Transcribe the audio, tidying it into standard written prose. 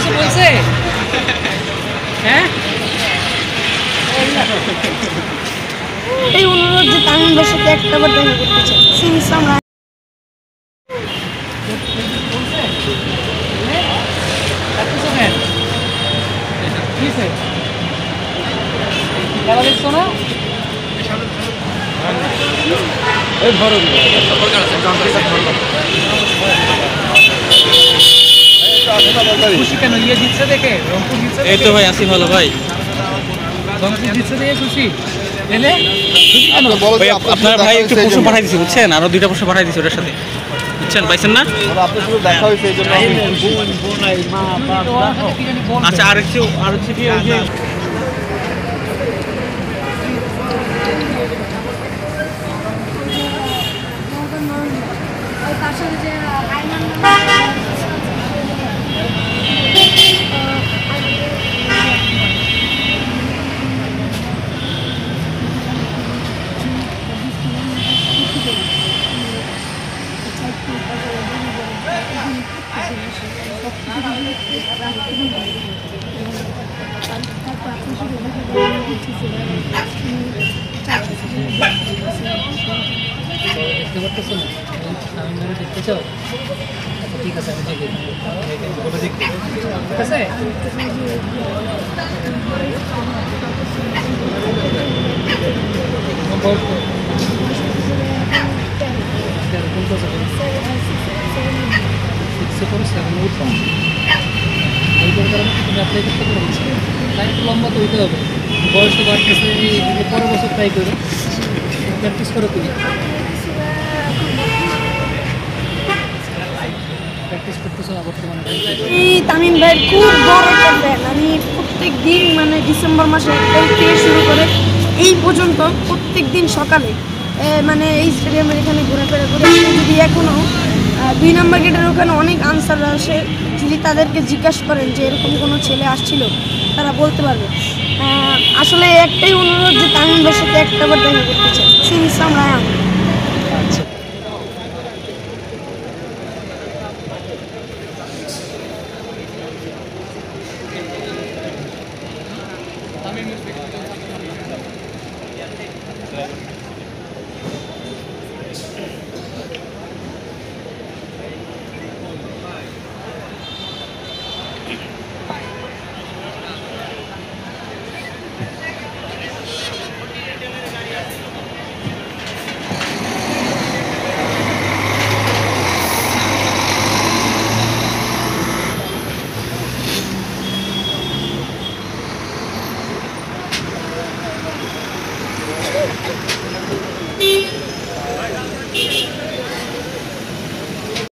কিছু বলছে? হ্যাঁ, এই অনুরোধ যে তামিম ভাইয়ের সাথে একটাবার দেখা করতে চাই। সিরিজ আমরা খেলা দেখছো না? খুশি কেন? ইয়ে জিতছে দেখে, রংপুর জিতছে এই তো ভাই আছি ভালো ভাই। রংপুর জিতছে দেখে খুশি এলে ভাই আপনার ভাই একটু প্রশ্ন পাঠাই দিছি বুঝছেন, আরো 2টা প্রশ্ন পাঠাই দিছি ওটার সাথে বুঝছেন, পাইছেন না? আপনার সাথে দেখা হয়েছে এই জন্য আচ্ছা আর হচ্ছে কি ওই যে তার সাথে যে দেখতে পারতেছো না? আমি মনে দেখতে চাও? আচ্ছা ঠিক আছে, আমি দেখি বলে দেখি, ঠিক আছে? কোন ক্লাসে পড়ো? 6-এ পড়ো, 7-এ উঠবা। এইটার কারণে তুমি অ্যাপ্লাই করতে পারছো। তাই একটু লম্বা তো হইতে হবে, বয়স তো বাড়তেছে। পরের বছর ট্রাই করো, প্র্যাকটিস করো তুমি। প্র্যাকটিস করতেছো না বর্তমানে? এই তামিম ভাইয়ের খুব বড় একটা ফ্যান। আমি প্রত্যেক দিন মানে ডিসেম্বর মাসে 1 তারিখ থেকে শুরু করে এই পর্যন্ত প্রত্যেক দিন সকালে মানে এই স্টেডিয়ামের এখানে ঘোরাফেরা করে। যদি এখনও 2 নম্বর গেটের ওখানে অনেক আনসার আসে, যদি তাদেরকে জিজ্ঞাসা করেন যে এরকম কোনো ছেলে আসছিল, তারা বলতে পারবে। আসলে একটাই অনুরোধ যে তামিম ভাইয়ের সাথে একটাবার দেখা করতে চাই। সিরিজ আমরা আচ্ছা,